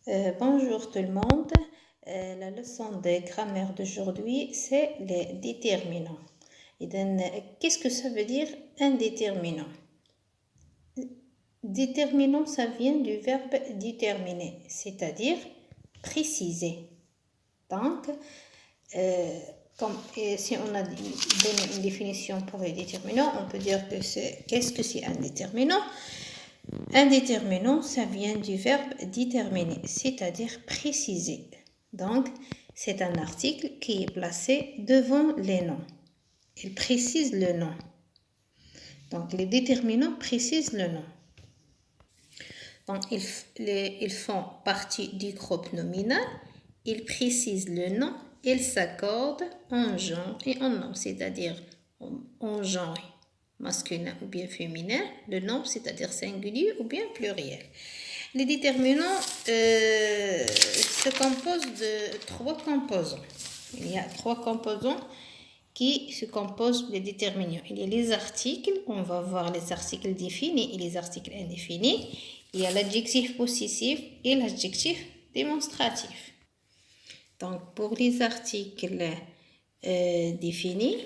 Bonjour tout le monde. La leçon de grammaire d'aujourd'hui, c'est les déterminants. Qu'est-ce que ça veut dire un déterminant? Déterminant, ça vient du verbe déterminer, c'est-à-dire préciser. Donc, si on a donné une définition pour les déterminants, on peut dire que qu'est-ce que c'est un déterminant? Un déterminant, ça vient du verbe déterminer, c'est-à-dire préciser. Donc, c'est un article qui est placé devant les noms. Il précise le nom. Donc, les déterminants précisent le nom. Donc, ils font partie du groupe nominal. Ils précisent le nom. Ils s'accordent en genre et en nom, c'est-à-dire en genre masculin ou bien féminin, le nom, c'est-à-dire singulier ou bien pluriel. Les déterminants se composent de 3 composants. Il y a 3 composants qui se composent des déterminants. Il y a les articles, on va voir les articles définis et les articles indéfinis. Il y a l'adjectif possessif et l'adjectif démonstratif. Donc, pour les articles définis,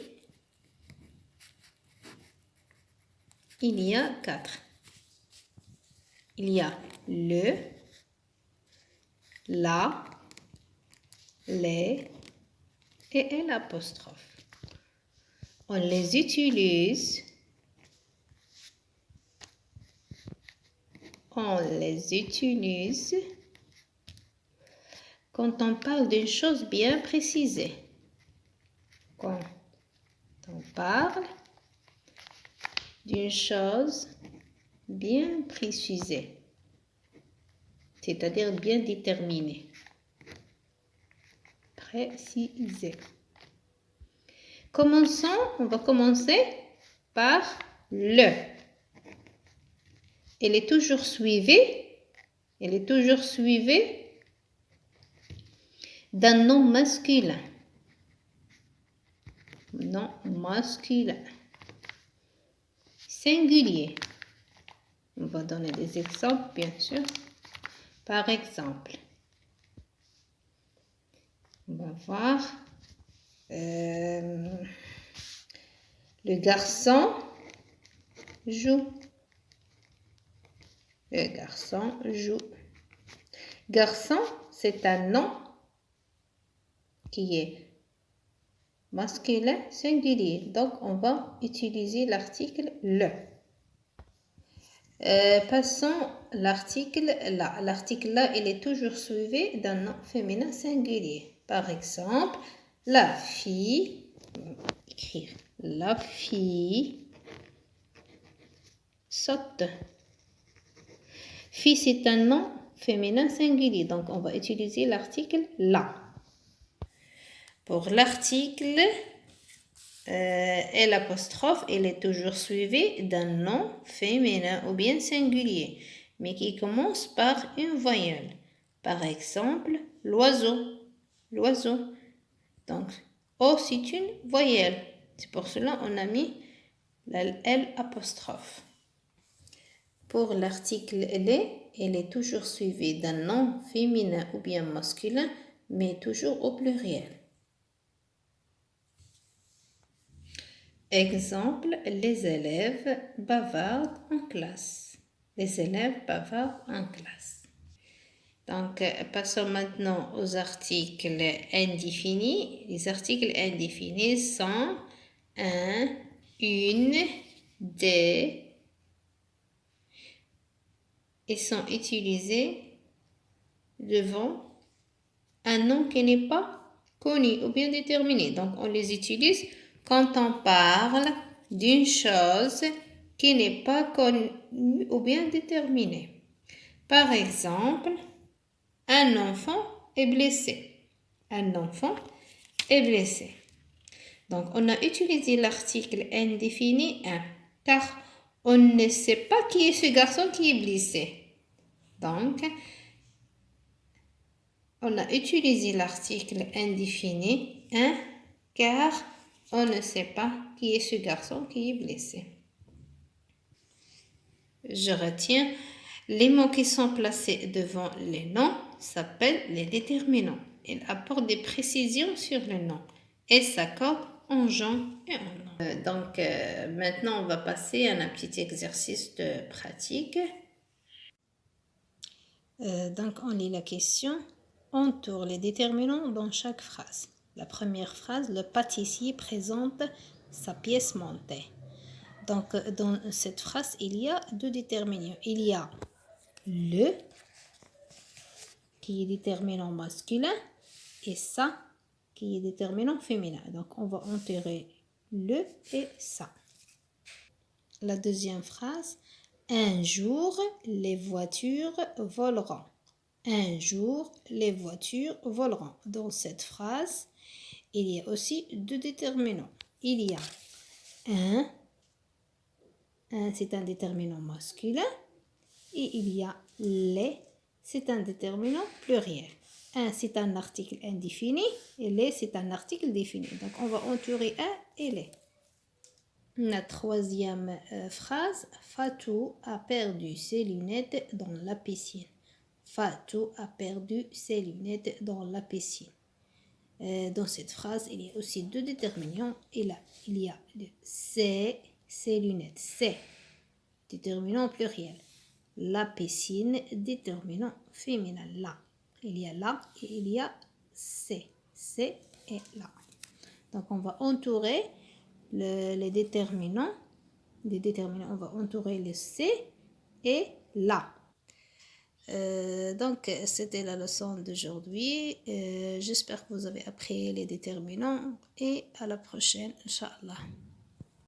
il y a 4. Il y a le, la, les et l'apostrophe. On les utilise quand on parle d'une chose bien précisée. Quand on parle d'une chose bien précisée, c'est-à-dire bien déterminée, précisée. On va commencer par le. Elle est toujours suivie d'un nom masculin. Nom masculin. Singulier. On va donner des exemples, bien sûr. Par exemple, on va voir le garçon joue. Le garçon joue. Garçon, c'est un nom qui est masculin singulier. Donc, on va utiliser l'article le. Passons l'article là. L'article là, il est toujours suivi d'un nom féminin singulier. Par exemple, la fille, on va écrire la fille saute. Fille, c'est un nom féminin singulier, donc on va utiliser l'article la. Pour l'article l'apostrophe, elle est toujours suivie d'un nom féminin ou bien singulier, mais qui commence par une voyelle. Par exemple, l'oiseau. L'oiseau. Donc, O, c'est une voyelle. C'est pour cela qu'on a mis la L apostrophe. Pour l'article les, elle est toujours suivie d'un nom féminin ou bien masculin, mais toujours au pluriel. Exemple, les élèves bavardent en classe. Les élèves bavardent en classe. Donc, passons maintenant aux articles indéfinis. Les articles indéfinis sont un, une, des. Ils sont utilisés devant un nom qui n'est pas connu ou bien déterminé. Donc, on les utilise quand on parle d'une chose qui n'est pas connue ou bien déterminée. Par exemple, un enfant est blessé. Un enfant est blessé. Donc, on a utilisé l'article indéfini 1, car on ne sait pas qui est ce garçon qui est blessé. Donc, on a utilisé l'article indéfini 1, car on ne sait pas qui est ce garçon qui est blessé. Je retiens Les mots qui sont placés devant les noms s'appellent les déterminants. Ils apportent des précisions sur les noms et s'accordent en genre et en nom. Maintenant, on va passer à un petit exercice de pratique. On lit la question. Entoure les déterminants dans chaque phrase. La première phrase, le pâtissier présente sa pièce montée. Donc, dans cette phrase, il y a deux déterminants. Il y a le, qui est déterminant masculin, et ça, qui est déterminant féminin. Donc, on va entourer le et ça. La deuxième phrase, un jour, les voitures voleront. Un jour, les voitures voleront. Dans cette phrase, il y a aussi deux déterminants. Il y a un c'est un déterminant masculin, et il y a les, c'est un déterminant pluriel. Un, c'est un article indéfini, et les, c'est un article défini. Donc, on va entourer un et les. La troisième phrase, Fatou a perdu ses lunettes dans la piscine. Fatou a perdu ses lunettes dans la piscine. Dans cette phrase, il y a aussi deux déterminants. Et là, il y a le ses lunettes. C'est déterminant pluriel. La piscine, déterminant féminin. Là. Il y a là et il y a c'est. C'est et là. Donc, on va entourer les déterminants. Les déterminants, on va entourer le c'est et là. C'était la leçon d'aujourd'hui. J'espère que vous avez appris les déterminants et à la prochaine, Inch'Allah.